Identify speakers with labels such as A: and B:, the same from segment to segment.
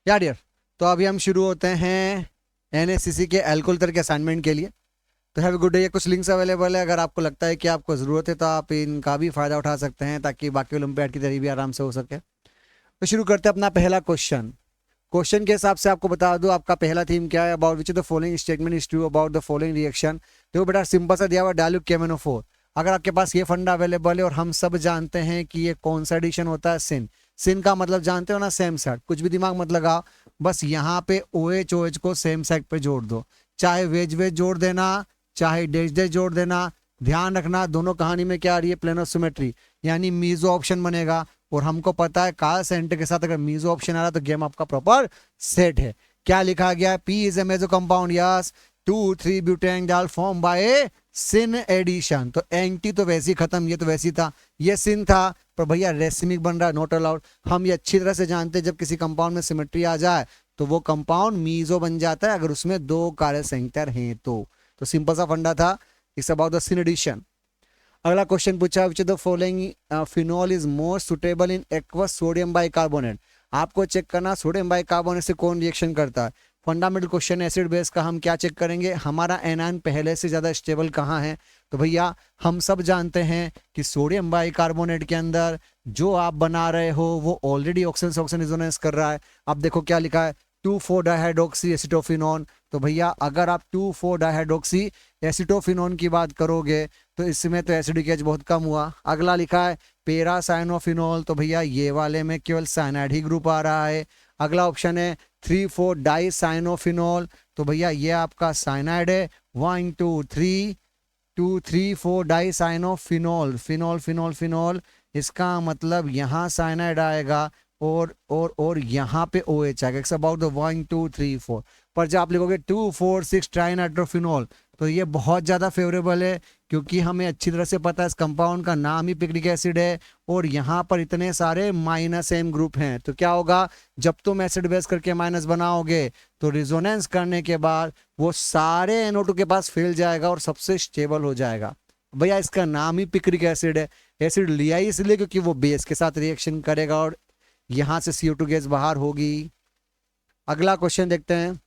A: या डियर, तो अभी हम शुरू होते हैं एनएससीसी के एल्कोहल के असाइनमेंट के लिए। तो हैव अ गुड डे। कुछ लिंक्स अवेलेबल है, अगर आपको लगता है कि आपको ज़रूरत है तो आप इनका भी फ़ायदा उठा सकते हैं ताकि बाकी ओलंपियाड की तैयारी भी आराम से हो सके। तो शुरू करते हैं अपना पहला क्वेश्चन। क्वेश्चन के हिसाब से आपको बता दूं आपका पहला थीम क्या है। About which the following statement is true about the following reaction. देखो बेटा, सिंपल सा दिया हुआ डायल्यूट KMnO4। अगर आपके पास ये फंडा अवेलेबल है और हम सब जानते हैं कि ये कौन सा एडिशन होता है, सिन। सिन का मतलब जानते हो ना, सेम साइड। कुछ भी दिमाग मत लगाओ, बस यहाँ पे OH OH को सेम साइड पे जोड़ दो। चाहे वेज वेज जोड़ देना, चाहे डेज डेज जोड़ देना। ध्यान रखना दोनों कहानी में क्या आ रही है, प्लेन ऑफ सिमेट्री, यानी मीजो ऑप्शन बनेगा। और हमको पता है काल सेंटर के साथ अगर मीजो ऑप्शन आ रहा है तो गेम आपका प्रॉपर सेट है। क्या लिखा गया, P is a meso compound, yes. 2,3-ब्यूटेनॉल फॉर्म बाय सिन एडिशन। तो एंटी तो वैसे ही खत्म, ये तो वैसे ही था, ये सिन था। पर भैया रेसिमिक बन रहा है, नॉट अलाउड। हम ये अच्छी तरह से जानते हैं जब किसी कंपाउंड में सिमेट्री आ जाए तो वो कंपाउंड मीजो बन जाता है अगर उसमें दो कार्य संयुक्तर हैं तो सिंपल सा फंडा था। It's about the sin addition. अगला क्वेश्चन पूछा, which the following phenol is more suitable in aqueous sodium bicarbonate. आपको चेक करना सोडियम बाइकार्बोनेट से कौन रिएक्शन करता है। फंडामेंटल क्वेश्चन, एसिड बेस का हम क्या चेक करेंगे, हमारा एनायन पहले से ज़्यादा स्टेबल कहाँ है। तो भैया हम सब जानते हैं कि सोडियम बाइकार्बोनेट के अंदर जो आप बना रहे हो वो ऑलरेडी ऑक्सीजन से ऑक्सीजन रिजोनेंस कर रहा है। अब देखो क्या लिखा है, 2,4-डाइहाइड्रोक्सी एसिटोफिनॉन। तो भैया अगर आप 2,4-डाइहाइड्रोक्सी एसिटोफिनॉन की बात करोगे तो इसमें तो एसिडिक एच बहुत कम हुआ। अगला लिखा है पेरासाइनोफिनॉल, तो भैया ये वाले में केवल साइनाइड ही ग्रुप आ रहा है। अगला ऑप्शन है 3,4-डाइसाइनोफिनॉल, तो भैया ये आपका साइनाइड है। 1, 2, 3, 2, 3, 4-डाइसाइनोफिनॉल, फिनॉल फिनॉल फिनॉल, इसका मतलब यहाँ साइनाइड आएगा और यहाँ पे OH आएगा। It's about the 1, 2, 3, 4। पर जब आप लिखोगे 2,4,6-ट्राइनाइट्रोफिनॉल तो ये बहुत ज़्यादा फेवरेबल है, क्योंकि हमें अच्छी तरह से पता है इस कंपाउंड का नाम ही पिक्रिक एसिड है और यहाँ पर इतने सारे माइनस एम ग्रुप हैं। तो क्या होगा, जब तुम एसिड बेस करके माइनस बनाओगे तो रिजोनेंस करने के बाद वो सारे NO2 के पास फैल जाएगा और सबसे स्टेबल हो जाएगा। भैया इसका नाम ही पिक्रिक एसिड है। एसिड लिया ही इसलिए क्योंकि वो बेस के साथ रिएक्शन करेगा और यहाँ से CO2 गैस बाहर होगी। अगला क्वेश्चन देखते हैं।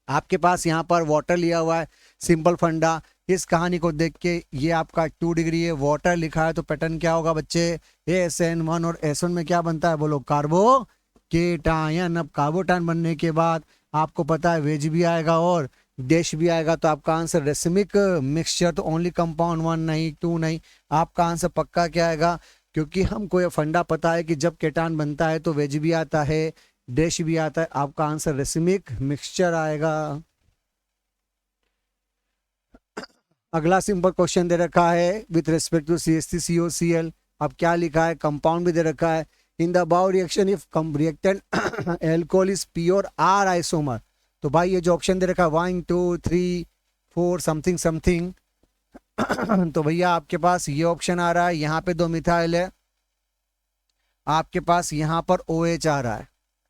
A: आपके पास यहाँ पर वाटर लिया हुआ है, सिंपल फंडा। इस कहानी को देख के ये आपका 2 डिग्री है, वाटर लिखा है तो पैटर्न क्या होगा बच्चे, ASN1 और S1 में क्या बनता है बोलो, कार्बोकेटायन। अब कार्बोटायन बनने के बाद आपको पता है वेज भी आएगा और डैश भी आएगा, तो आपका आंसर रेसिमिक मिक्सचर। तो ओनली कंपाउंड 1 नहीं, 2 नहीं, आपका आंसर पक्का क्या आएगा, क्योंकि हमको ये फंडा पता है कि जब केटान बनता है तो वेज भी आता है, डैश भी आता है। आपका आंसर रेसिमिक मिक्सचर आएगा। अगला सिंपल क्वेश्चन दे रखा है विथ रिस्पेक्ट टू CH3COCl। अब क्या लिखा है, कंपाउंड भी दे रखा है। In the about reaction if reactant alcohol is pure R isomer. तो भाई ये जो ऑप्शन दे रखा है 1, 2, 3, 4 समथिंग समथिंग तो भैया आपके पास ये ऑप्शन आ रहा है, यहाँ पे 2 मिथाइल है, आपके पास यहाँ पर OH आ रहा है।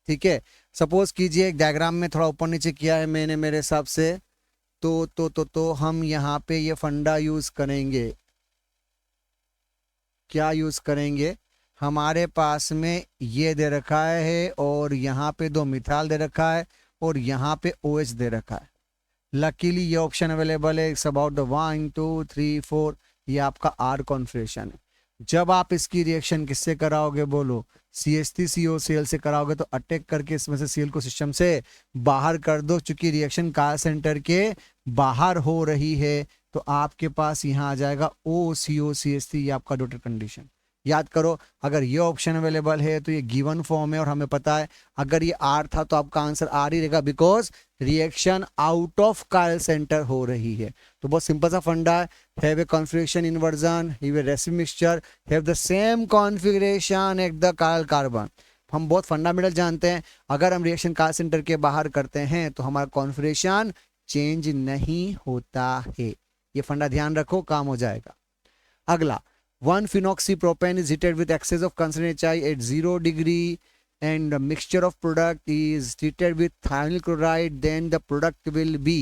A: ठीक है, सपोज कीजिए एक डायग्राम में थोड़ा ऊपर नीचे किया है मैंने मेरे हिसाब से, तो हम यहाँ पे ये फंडा यूज करेंगे। क्या यूज करेंगे, हमारे पास में ये दे रखा है और यहाँ पे 2 मिथाइल दे रखा है और यहाँ पे OH दे रखा है। लकीली ये ऑप्शन अवेलेबल है। इट्स अबाउट द 1, 2, 3, 4, ये आपका R कॉन्फिगरेशन है। जब आप इसकी रिएक्शन किससे कराओगे बोलो, CH3COCl से कराओगे तो अटैक करके इसमें से Cl को सिस्टम से बाहर कर दो, चूंकि रिएक्शन कार सेंटर के बाहर हो रही है तो आपके पास यहाँ आ जाएगा OCO-CH3, ये आपका डॉटेड कंडीशन। याद करो, अगर ये ऑप्शन अवेलेबल है तो ये गिवन फॉर्म है और हमें पता है अगर ये R था तो आपका आंसर R ही रहेगा, बिकॉज रिएक्शन आउट ऑफ कायल सेंटर हो रही है। तो बहुत सिंपल सा फंडा है, have a configuration inversion, have a racemic mixture, have the same configuration at the कायल कार्बन। हम बहुत फंडामेंटल जानते हैं, अगर हम रिएक्शन कायल सेंटर के बाहर करते हैं तो हमारा कॉन्फिगरेशन चेंज नहीं होता है। ये फंडा ध्यान रखो, काम हो जाएगा। अगला, 1-phenoxypropane is heated with excess of concentrated HI at 0 degree and the mixture of product is treated with thionyl chloride, then the product will be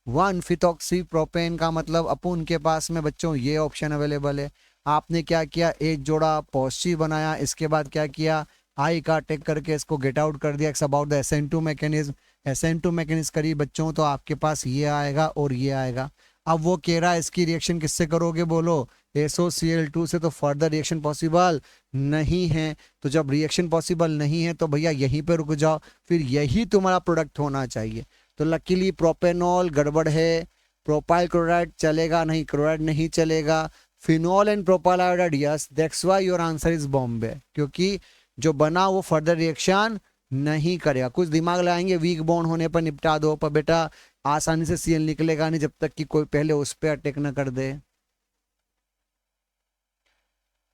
A: 1-phenoxypropane। का मतलब अपन के पास में बच्चों ये ऑप्शन अवेलेबल है। आपने क्या किया, एक जोड़ा पॉजिटिव बनाया, इसके बाद क्या किया, आई का टेक करके इसको गेट आउट कर दिया। It's about the SN2 mechanism. SN2 mechanism करिए बच्चों, तो आपके पास ये आएगा और ये आएगा। अब वो कह रहा है इसकी रिएक्शन किससे करोगे, बोलो SOCl2 से, तो फर्दर रिएक्शन पॉसिबल नहीं है। तो जब रिएक्शन पॉसिबल नहीं है तो भैया यहीं पे रुक जाओ, फिर यही तुम्हारा प्रोडक्ट होना चाहिए। तो लकीली प्रोपेनॉल गड़बड़ है, प्रोपाइल क्लोराइड चलेगा नहीं, क्लोराइड नहीं चलेगा, phenol and propyl iodide yes, that's why your answer is Bombay, क्योंकि जो बना वो फर्दर रिएक्शन नहीं करेगा। कुछ दिमाग लगाएंगे, वीक बॉन्ड होने पर निपटा दो, पर बेटा आसानी से Cl निकलेगा नहीं जब तक कि कोई पहले उस पर अटैक न कर दे।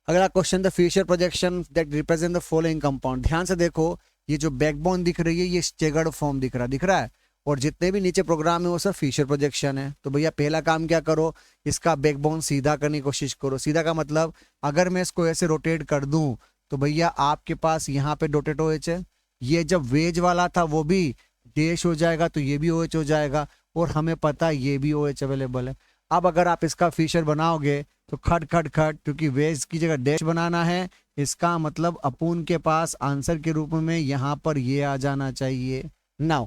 A: अगला question, the future projection that represent the following compound. ध्यान से देखो, ये जो बैकबोन दिख रही है ये स्टेगर्ड फॉर्म दिख रहा है, और जितने भी नीचे प्रोग्राम है वो सब फ्यूचर प्रोजेक्शन है। तो भैया पहला काम क्या करो, इसका बैकबोन सीधा करने की कोशिश करो। सीधा का मतलब अगर मैं इसको ऐसे रोटेट कर दूं तो भैया आपके पास यहाँ पे डॉटेड OH है, ये जब वेज वाला था वो भी डैश हो जाएगा, तो ये भी OH हो जाएगा, और हमें पता है ये भी OH अवेलेबल है। अब अगर आप इसका फीचर बनाओगे तो खट खट खट, क्योंकि वेज की जगह डैश बनाना है, इसका मतलब अपून के पास आंसर के रूप में यहाँ पर ये आ जाना चाहिए। नाउ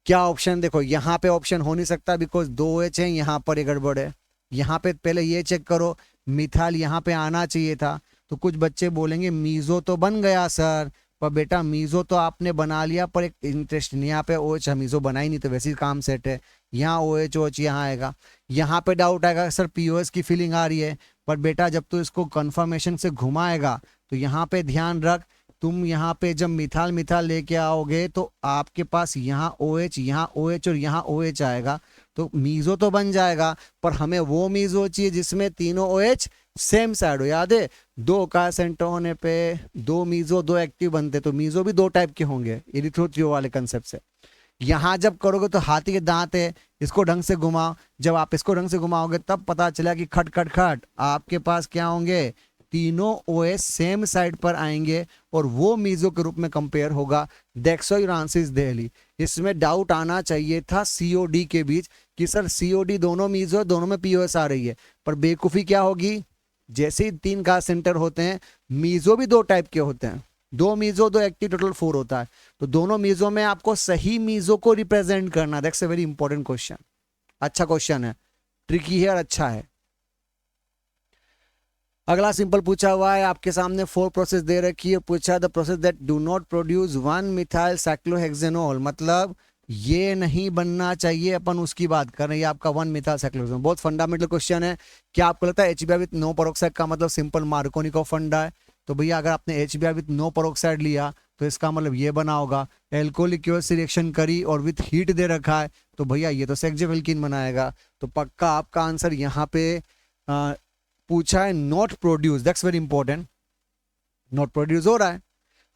A: क्या ऑप्शन, देखो यहाँ पे ऑप्शन हो नहीं सकता बिकॉज 2 OH है, यहाँ पर ये गड़बड़ है। यहाँ पे पहले ये चेक करो, मिथाइल यहाँ पे आना चाहिए था। तो कुछ बच्चे बोलेंगे मीजो तो बन गया सर, पर बेटा मीजो तो आपने बना लिया, पर एक इंटरेस्ट नहीं, यहाँ पे OH मीजो बना ही नहीं, तो वैसे ही काम सेट है। यहाँ OH यहाँ आएगा। यहाँ पे डाउट आएगा सर POS की फीलिंग आ रही है, पर बेटा जब तू इसको कंफर्मेशन से घुमाएगा तो यहाँ पे ध्यान रख, तुम यहाँ पे जब मिथाल मिथाल लेके आओगे तो आपके पास यहाँ OH और यहाँ OH आएगा, तो मीजो तो बन जाएगा, पर हमें वो मीजो चाहिए जिसमें तीनों OH सेम साइड हो। याद है 2 का सेंटर होने पे 2 मीजो 2 एक्टिव बनते, तो मीजो भी 2 टाइप के होंगे एरिथ्रोथ्रियो वाले कंसेप्ट से। यहाँ जब करोगे तो हाथी के दांत है, इसको ढंग से घुमाओ, जब आप इसको ढंग से घुमाओगे तब पता चला कि खट खट खट आपके पास क्या होंगे, तीनों OH सेम साइड पर आएंगे और वो मीजो के रूप में कंपेयर होगा। That's why your answer is Delhi. इसमें डाउट आना चाहिए था COD के बीच कि सर COD दोनों मीजो दोनों में POS आ रही है, पर बेवकूफ़ी क्या होगी, जैसे ही 3 का सेंटर होते हैं मीजो भी 2 टाइप के होते हैं, 2 मीजो 2 एक्टिव, टोटल 4 होता है। तो दोनों मीजो में आपको सही मीजो को रिप्रेजेंट करना। That's a very important question. अच्छा क्वेश्चन है, ट्रिकी है और अच्छा है। अगला सिंपल पूछा हुआ है, आपके सामने 4 प्रोसेस दे रखी है, पूछा the process that do not produce 1 methyl cyclohexanol, मतलब ये नहीं बनना चाहिए, अपन उसकी बात कर रहे हैं। आपका 1 मिथाइल साइक्लोहेक्सेनॉल बहुत फंडामेंटल क्वेश्चन है। क्या आपको लगता है HBr विथ नो पेरोक्साइड का मतलब सिंपल मार्कोनिकोव फंडा है? तो भैया अगर आपने HBr विथ नो पेरोक्साइड लिया तो इसका मतलब ये बना होगा, एल्कोहलिक से रिएक्शन करी और विथ हीट दे रखा है, तो भैया ये तो सेक्जेवेल्किन बनाएगा। तो पक्का आपका आंसर यहाँ पे पूछा है not produce, that's very important, not produce हो रहा है।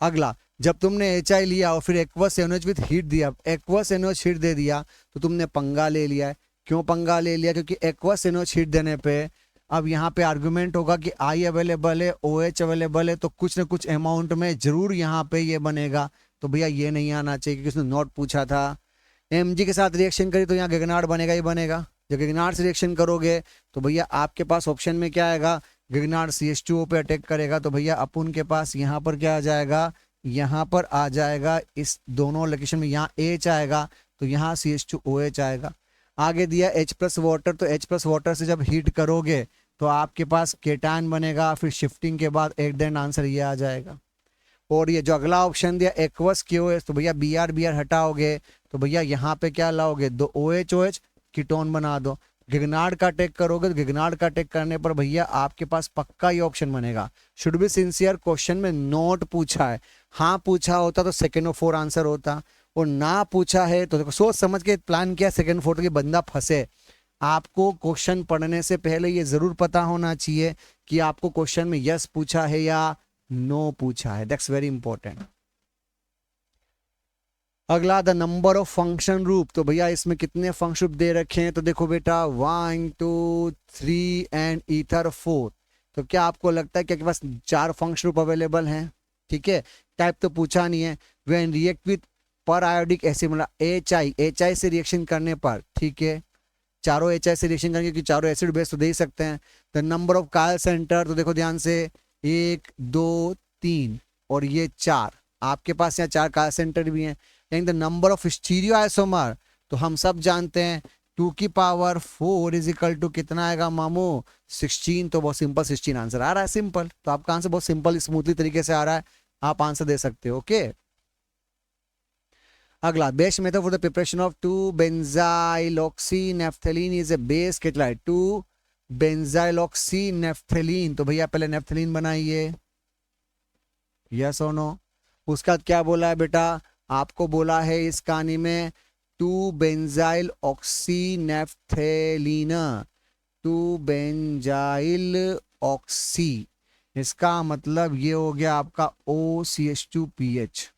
A: अगला, जब तुमने HI लिया और फिर एक्वस NOH विथ हीट दिया, एक्वस NOH हीट दे दिया तो तुमने पंगा ले लिया है। क्यों पंगा ले लिया? क्योंकि एक्वस NOH हीट देने पे अब यहाँ पे आर्गुमेंट होगा कि I अवेलेबल है, OH अवेलेबल है, तो कुछ ना कुछ अमाउंट में जरूर यहाँ पे ये बनेगा। तो भैया ये नहीं आना चाहिए क्योंकि उसने नॉट पूछा था। Mg के साथ रिएक्शन करी तो यहाँ गेगनार्ड बनेगा ही बनेगा। जब गेगनार्ड से रिएक्शन करोगे तो भैया आपके पास ऑप्शन में क्या आएगा, गेगनार्ड CH2O पे अटैक करेगा, तो भैया अपन के पास यहाँ पर क्या आ जाएगा, यहाँ पर आ जाएगा, इस दोनों लोकेशन में यहाँ H आएगा तो यहाँ CH2OH आएगा। आगे दिया H+ वाटर, तो H+ वाटर से जब हीट करोगे तो आपके पास केटायन बनेगा, फिर शिफ्टिंग के बाद एट द एंड आंसर ये आ जाएगा। और ये जो अगला ऑप्शन दिया एक्वस KOH, तो भैया Br हटाओगे तो भैया यहाँ पे क्या लाओगे, 2 OH कीटोन बना दो। गिगनार्ड का टेक करोगे तो गिगनार्ड का टेक करने पर भैया आपके पास पक्का ये ऑप्शन बनेगा। शुड बी सिंसियर, क्वेश्चन में नोट पूछा है, हाँ पूछा होता तो सेकेंड और 4 आंसर होता, और ना पूछा है तो देखो सोच समझ के प्लान किया सेकेंड 4 की बंदा फंसे। आपको क्वेश्चन पढ़ने से पहले ये जरूर पता होना चाहिए कि आपको क्वेश्चन में यस पूछा है या नो पूछा है, दैट्स वेरी इंपॉर्टेंट। अगला द नंबर ऑफ फंक्शन रूप, तो भैया इसमें कितने फंक्शन रूप दे रखे हैं, तो देखो बेटा 1 2 3 एंड ईथर 4। तो क्या आपको लगता है कि आपके पास 4 फंक्शन रूप अवेलेबल हैं? ठीक है, टाइप तो पूछा नहीं है। व्हेन रिएक्ट विथ पर आयोडिक एसिड, मतलब HI से रिएक्शन करने पर, ठीक है, चारों HI से रिएक्शन करेंगे क्योंकि चारों एसिड बेस तो दे ही सकते हैं। द नंबर ऑफ कायल सेंटर, तो देखो ध्यान से 1 2 3, और ये 4, आपके पास यहाँ 4 कार्बन सेंटर भी हैं, यानी the number of stereo isomer, तो हम सब जानते हैं 2 की पावर 4 इज इक्वल टू कितना आएगा मामू 16। तो बहुत सिंपल 16 आंसर आ रहा है, सिंपल। तो आपका आंसर बहुत सिंपल स्मूथली तरीके से आ रहा है, आप आंसर दे सकते हो। ओके, अगला, best method for the preparation of 2-बेंजाइलऑक्सी-नेफ्थलीन इज ए बेस कितना है 2-बेंजाइलऑक्सी-नेफ्थलीन। तो भैया पहले नेफ्थलीन बनाइए, यस और नो। उसका क्या बोला है बेटा, आपको बोला है इस कहानी में 2-बेंजाइलऑक्सी-नेफ्थलीन, 2-बेंजाइलऑक्सी, इसका मतलब ये हो गया आपका OCH2PH।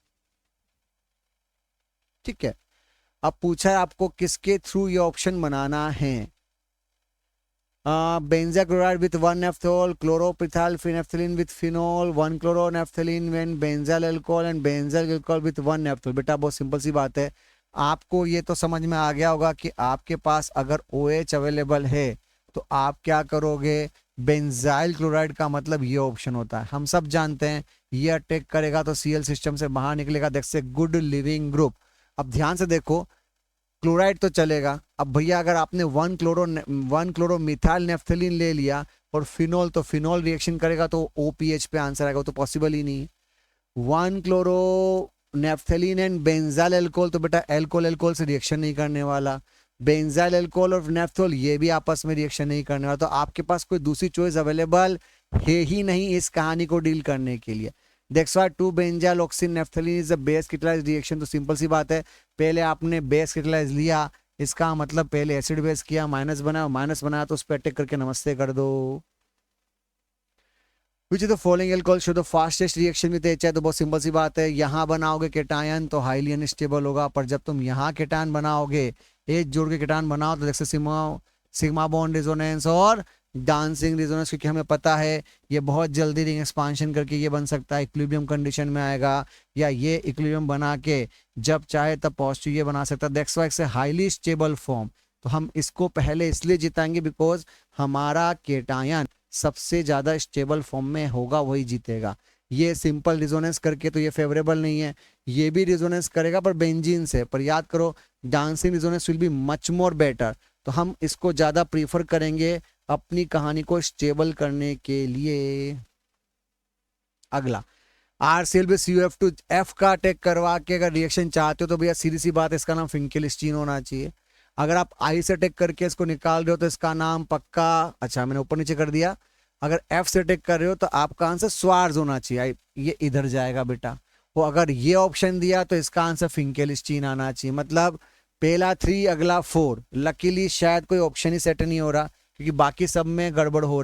A: ठीक है, अब पूछा है आपको किसके थ्रू ये ऑप्शन बनाना है। Benzyl chloride with 1 naphthol, chloromethyl naphthalene with phenol, 1 chloronaphthalene when benzyl alcohol and benzyl alcohol with 1 naphthol. बेटा बहुत सिंपल सी बात है, आपको ये तो समझ में आ गया होगा कि आपके पास अगर OH अवेलेबल है तो आप क्या करोगे, बेंजाइल क्लोराइड का मतलब ये ऑप्शन होता है। हम सब जानते हैं ये अटैक करेगा तो Cl सिस्टम से बाहर निकलेगा, that's a good leaving group. अब ध्यान से देखो, क्लोराइड तो चलेगा, अब भैया अगर आपने 1 क्लोरो मिथाइल नेफ्थलीन ले लिया और फिनोल, तो फिनोल रिएक्शन करेगा तो OPH पे आंसर आएगा, तो पॉसिबल ही नहीं है। 1 chloro naphthalene and benzyl alcohol, तो बेटा अल्कोहल अल्कोहल से रिएक्शन नहीं करने वाला, बेंजाइल अल्कोहल और नेफ्थोल ये भी आपस में रिएक्शन नहीं करने वाला, तो आपके पास कोई दूसरी चॉइस अवेलेबल है ही नहीं इस कहानी को डील करने के लिए। That's why 2-बेंजाइलऑक्सी-नेफ्थलीन is a base catalysed reaction. तो सिंपल सी बात है, पहले आपने बेस कैटालाइज लिया, इसका मतलब पहले एसिड बेस किया, माइनस बनाया तो उस पर अटैक करके नमस्ते कर दो। Which is the following alcohol show the fastest reaction with H है। तो बहुत सिंपल सी बात है, यहाँ बनाओगे केटायन तो हाईली अनस्टेबल होगा, पर जब तुम यहाँ केटायन बनाओगे, एच जोड़ के केटायन बनाओ तो जैसे सिग्मा बॉन्ड रेजोनेंस और डांसिंग रेजोनेंस, क्योंकि हमें पता है ये बहुत जल्दी रिंग एक्सपांशन करके ये बन सकता है, इक्विलिब्रियम कंडीशन में आएगा, या ये इक्विलिब्रियम बना के जब चाहे तब पॉजिटिव ये बना सकता है, that's why it's a highly stable form. तो हम इसको पहले इसलिए जिताएंगे बिकॉज हमारा केटायन सबसे ज्यादा स्टेबल फॉर्म में होगा, वही जीतेगा। ये सिंपल रिजोनेंस करके तो ये फेवरेबल नहीं है, ये भी रिजोनेंस करेगा पर बेंजीन से, पर याद करो dancing resonance will be much more better, तो हम इसको ज्यादा प्रीफर करेंगे अपनी कहानी को स्टेबल करने के लिए। अगला, RCl भी CuF2 F का अटैक करवा के अगर रिएक्शन चाहते हो तो भैया सीधी सी बात है, इसका नाम फिंकेलिस्टीन होना चाहिए। अगर आप I से अटैक करके इसको निकाल रहे हो तो इसका नाम पक्का, अच्छा मैंने ऊपर नीचे कर दिया, अगर F से अटैक कर रहे हो तो आपका आंसर स्वार्ज होना चाहिए, ये इधर जाएगा बेटा। वो अगर ये ऑप्शन दिया तो इसका आंसर फिंकेलिस्टीन आना चाहिए, मतलब पहला 3 अगला 4। लकीली शायद कोई ऑप्शन ही सेट नहीं हो रहा, क्योंकि बाकी सब में गड़बड़ हो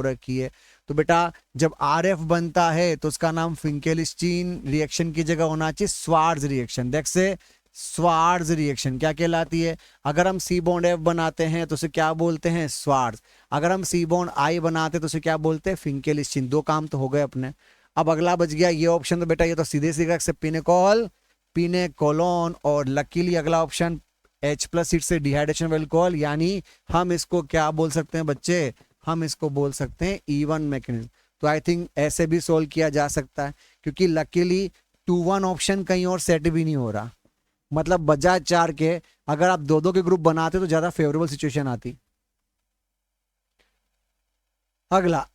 A: रखी है। तो बेटा जब RF बनता है तो उसका नाम फिंकेलिस्टीन रिएक्शन की जगह होना चाहिए स्वार्ज रिएक्शन। देख से स्वार्ज रिएक्शन क्या कहलाती है, अगर हम C बॉन्ड F बनाते हैं तो उसे क्या बोलते हैं, स्वार्ज। अगर हम C बॉन्ड I बनाते हैं तो उसे क्या बोलते हैं, फिंकेलिस्टीन। 2 काम तो हो गए अपने। अब अगला बच गया ये ऑप्शन, तो बेटा ये तो सीधे सीधे पिनेकोलोन, और लकीली अगला ऑप्शन H+ से डिहाइड्रेशन ऑफ अल्कोहल, यानी हम इसको क्या बोल सकते हैं बच्चे, हम इसको बोल सकते हैं E1 मैकेनिज्म। तो आई थिंक ऐसे भी सोल्व किया जा सकता है, क्योंकि लकीली 2-1 ऑप्शन कहीं और सेट भी नहीं हो रहा, मतलब बजाय 4 के अगर आप 2-2 के ग्रुप बनाते तो ज्यादा फेवरेबल सिचुएशन आती। अगला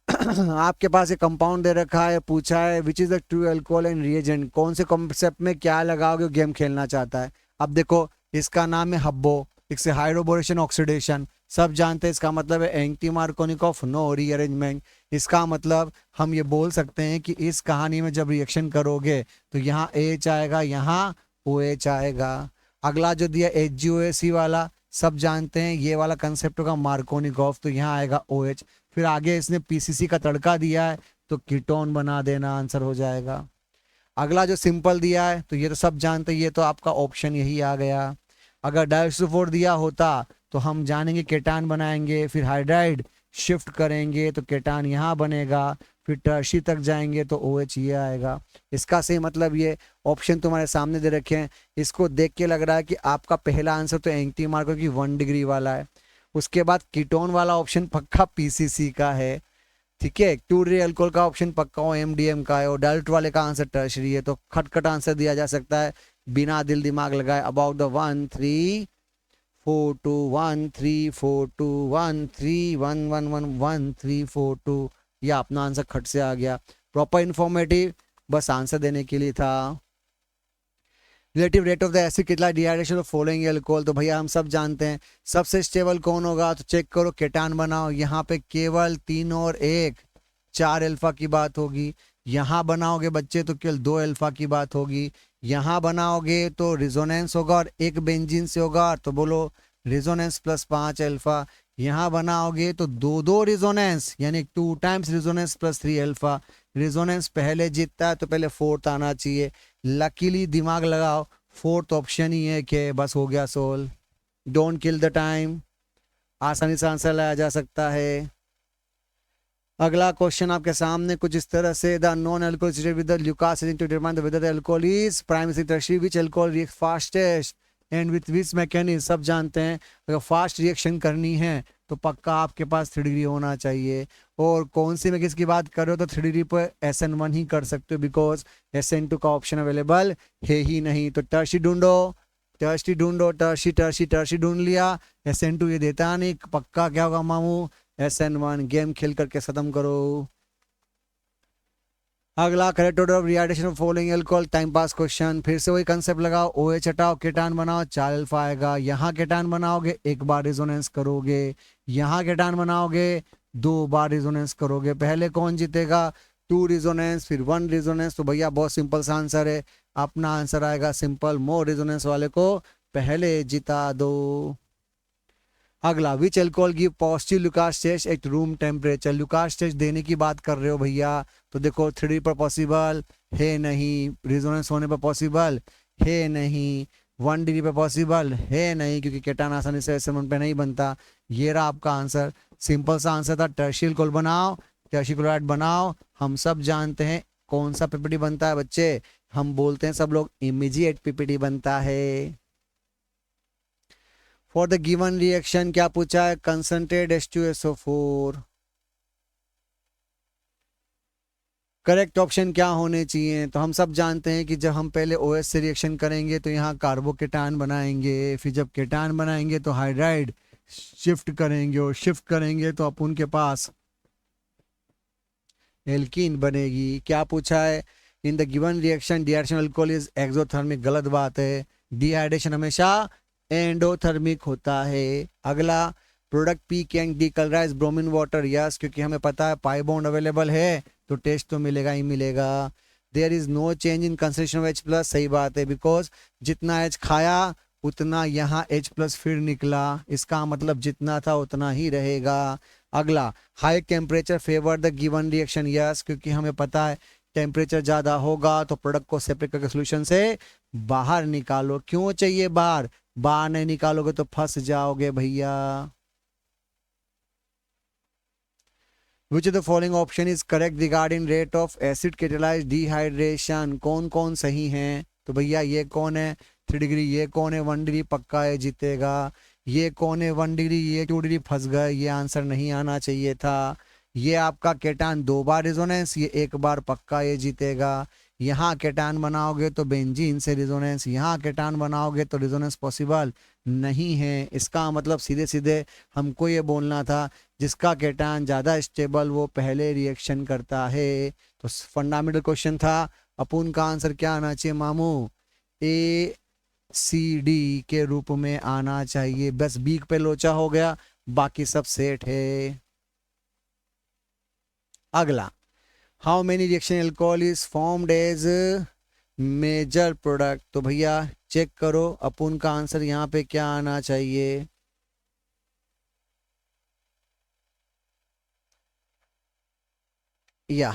A: आपके पास एक कंपाउंड दे रखा है, पूछा है which is the true alcohol and reagent, कौन से कॉन्सेप्ट में क्या लगाओगे, गेम खेलना चाहता है। अब देखो इसका नाम है हब्बो, इससे हाइड्रोबोरेशन ऑक्सीडेशन, सब जानते हैं इसका मतलब है एंटी मार्कोनिकॉफ नो रीअरेंजमेंट। इसका मतलब हम ये बोल सकते हैं कि इस कहानी में जब रिएक्शन करोगे तो यहाँ H आएगा, यहाँ OH आएगा। अगला जो दिया HgOAC वाला, सब जानते हैं ये वाला कंसेप्ट होगा मार्कोनिकॉफ, तो यहाँ आएगा OH। फिर आगे इसने PCC का तड़का दिया है तो कीटोन बना देना, आंसर हो जाएगा। अगला जो सिंपल दिया है तो ये तो सब जानते हैं, ये तो आपका ऑप्शन यही आ गया। अगर डाइसल्फोर दिया होता तो हम जानेंगे केटान बनाएंगे, फिर हाइड्राइड शिफ्ट करेंगे तो केटान यहाँ बनेगा, फिर टर्शी तक जाएंगे तो OH ये आएगा। इसका सही मतलब ये ऑप्शन तुम्हारे सामने दे रखे हैं, इसको देख के लग रहा है कि आपका पहला आंसर तो एंटी मार्को की 1 डिग्री वाला है, उसके बाद कीटोन वाला ऑप्शन पक्का PCC का है, ठीक है, 2 डिग्री अल्कोहल का ऑप्शन पक्का हो, MDM का है, और डायरेक्ट वाले का आंसर टर्शरी है, तो खटखट आंसर दिया जा सकता है बिना दिल दिमाग लगाए। अबाउट द 1 3 4 2 1 3 4 2 1 3 1 1 1 1 3 4 2, या अपना आंसर खट से आ गया। प्रॉपर इन्फॉर्मेटिव, बस आंसर देने के लिए था। Relative rate of the acid कितना डिहाइड्रेशन ऑफ फॉलोइंग अल्कोहल, तो भैया हम सब जानते हैं सबसे स्टेबल कौन होगा, तो चेक करो केटान बनाओ, यहाँ पे केवल 3 और 1 4 अल्फा की बात होगी। यहाँ बनाओगे बच्चे तो केवल 2 अल्फा की बात होगी। यहाँ बनाओगे तो रिजोनेंस होगा और एक बेंजीन से होगा, तो बोलो रिजोनेंस प्लस 5 अल्फा। यहाँ बनाओगे तो 2 रिजोनेंस यानी 2 times resonance plus 3 alpha. Resonance पहले जीतता है तो पहले फोर्थ आना चाहिए। लकीली दिमाग लगाओ, फोर्थ ऑप्शन ही है कि बस हो गया solve. Don't kill the time, आसानी से आंसर लाया जा सकता है। अगला क्वेश्चन आपके सामने कुछ इस तरह से, the non alcohol react with the Lucas acid to determine whether the alcohol is primary tertiary, which alcohol react fastest and with which mechanism. सब जानते हैं अगर फास्ट रिएक्शन करनी है तो पक्का आपके पास 3 डिग्री होना चाहिए। और कौन सी में किसकी बात कर रहे हो, तो 3 डिग्री पर SN1 ही कर सकते हो, बिकॉज SN2 का ऑप्शन अवेलेबल है ही नहीं। तो टर्शी ढूंढो, टर्शी ढूंढो, टर्शी टर्शी टर्शी ढूंढ लिया, SN2 ये देता नहीं, पक्का क्या होगा मामू, SN1। गेम खेल करके खत्म करो। अगला, correct order of reaction of following alcohol, time pass question. फिर से वही कंसेप्ट लगाओ, OH हटाओ, केटान बनाओ, 4 अल्फा आएगा। यहाँ केटान बनाओगे 1 बार रिजोनेंस करोगे, यहाँ केटान बनाओगे 2 बार रिजोनेंस करोगे। पहले कौन जीतेगा, 2 रिजोनेंस फिर 1 रिजोनेंस। तो भैया बहुत सिंपल सा आंसर है, अपना आंसर आएगा सिंपल, मोर रिजोनेंस वाले को पहले जिता दो। अगला, which alcohol give positive Lucas test at room temperature. Lucas test देने की बात कर रहे हो भैया, तो देखो 3D पर पॉसिबल है नहीं, रिजोनेंस होने पर पॉसिबल है नहीं, 1 डिग्री पर पॉसिबल है नहीं, क्योंकि केटान आसानी से SN1 पे नहीं बनता। ये रहा आपका आंसर, सिंपल सा आंसर था। टर्शियल अल्कोहल बनाओ, टर्शियल क्लोराइड बनाओ। हम सब जानते हैं कौन सा PPT बनता है बच्चे, हम बोलते हैं सब लोग इमीडिएट PPT बनता है। फॉर द गिवन रिएक्शन क्या पूछा है, कंसंट्रेट H2SO4। करेक्ट ऑप्शन क्या होने चाहिए, तो हम सब जानते हैं कि जब हम पहले OH से रिएक्शन करेंगे तो यहाँ कार्बोकेटान बनाएंगे, फिर जब केटान बनाएंगे तो हाइड्राइड शिफ्ट करेंगे, और शिफ्ट करेंगे तो अपन के पास एल्कीन बनेगी। क्या पूछा है, in the given reaction dehydration alcohol is exothermic. गलत बात है, डिहाइड्रेशन हमेशा एंडोथर्मिक होता है। अगला, product P can decolourise bromine water, yes, क्योंकि हमें पता है पाई बॉन्ड अवेलेबल है तो टेस्ट तो मिलेगा ही मिलेगा। There is no change in concentration of H+, सही बात है, बिकॉज जितना H खाया उतना यहाँ H+ फिर निकला, इसका मतलब जितना था उतना ही रहेगा। अगला, high temperature favour the given reaction, yes, क्योंकि हमें पता है टेम्परेचर ज़्यादा होगा तो प्रोडक्ट को सेपरेट करके सोल्यूशन से बाहर निकालो। क्यों चाहिए बाहर, बाहर नहीं निकालोगे तो फंस जाओगे भैया। Which of the following option is correct regarding rate of acid catalyzed dehydration? कौन कौन सही हैं, तो भैया ये कौन है 3 डिग्री, ये कौन है 1 डिग्री, पक्का है जीतेगा। ये कौन है 1 डिग्री, ये 2 डिग्री, फंस गए, ये आंसर नहीं आना चाहिए था। ये आपका केटान 2 बार रिजोनेंस, ये 1 बार, पक्का ये जीतेगा। यहाँ केटान बनाओगे तो बेंजीन से रिजोनेंस, यहाँ केटान बनाओगे तो रिजोनेंस पॉसिबल नहीं है। इसका मतलब सीधे सीधे हमको ये बोलना था जिसका केटान ज़्यादा स्टेबल वो पहले रिएक्शन करता है। तो फंडामेंटल क्वेश्चन था, अपन का आंसर क्या आना चाहिए मामू, ACD के रूप में आना चाहिए। बस बीक पे लोचा हो गया, बाकी सब सेट है। अगला, how many reaction alcohol is formed as major product, तो भैया चेक करो अपन का आंसर यहाँ पे क्या आना चाहिए। या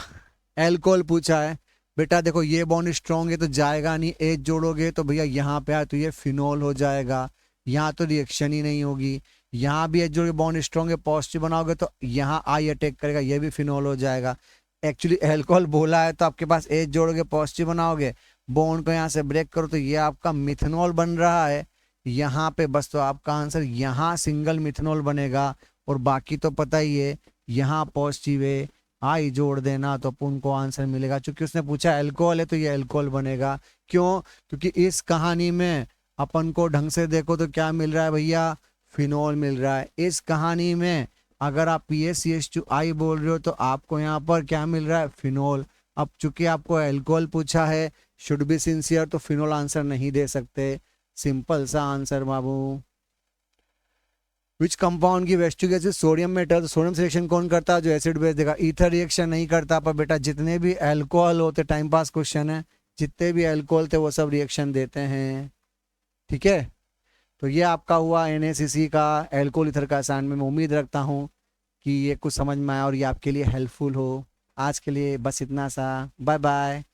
A: अल्कोहल पूछा है बेटा, देखो ये बॉन्ड स्ट्रॉन्ग है तो जाएगा नहीं, एच जोड़ोगे तो भैया यहाँ पे आए तो ये फिनोल हो जाएगा, यहाँ तो रिएक्शन ही नहीं होगी। यहाँ भी एच जोड़ के बॉन्ड स्ट्रॉन्ग है, पॉजिटिव बनाओगे तो यहाँ आई अटैक करेगा, ये भी फिनोल हो जाएगा। एक्चुअली अल्कोहल बोला है तो आपके पास एच जोड़ोगे, पॉजिटिव बनाओगे, बॉन्ड को यहाँ से ब्रेक करो तो ये आपका मिथेनॉल बन रहा है यहाँ पे, बस। तो आपका आंसर यहाँ सिंगल मिथेनॉल बनेगा, और बाकी तो पता ही है यहाँ पॉजिटिव है, आई जोड़ देना तो अपन को आंसर मिलेगा। क्योंकि उसने पूछा अल्कोहल है तो ये अल्कोहल बनेगा। क्यों? क्योंकि इस कहानी में अपन को ढंग से देखो तो क्या मिल रहा है भैया, फिनोल मिल रहा है। इस कहानी में अगर आप PaCH2 बोल रहे हो तो आपको यहाँ पर क्या मिल रहा है, फिनोल। अब चूंकि आपको अल्कोहल पूछा है, शुड बी सिंसियर, तो फिनोल आंसर नहीं दे सकते। सिंपल सा आंसर बाबू। विच कंपाउंड की वेस्टिक एसिड सोडियम मेटल, तो सोडियम सिलेक्शन कौन करता है, जो एसिड बेस देगा। ईथर रिएक्शन नहीं करता। पर बेटा जितने भी अल्कोहल होते, टाइम पास क्वेश्चन है, जितने भी अल्कोहल थे वो सब रिएक्शन देते हैं। ठीक है, तो ये आपका हुआ NaCC का अल्कोहल ईथर का असाइनमेंट। मैं उम्मीद रखता हूँ कि ये कुछ समझ में आया और ये आपके लिए हेल्पफुल हो। आज के लिए बस इतना सा, बाय बाय।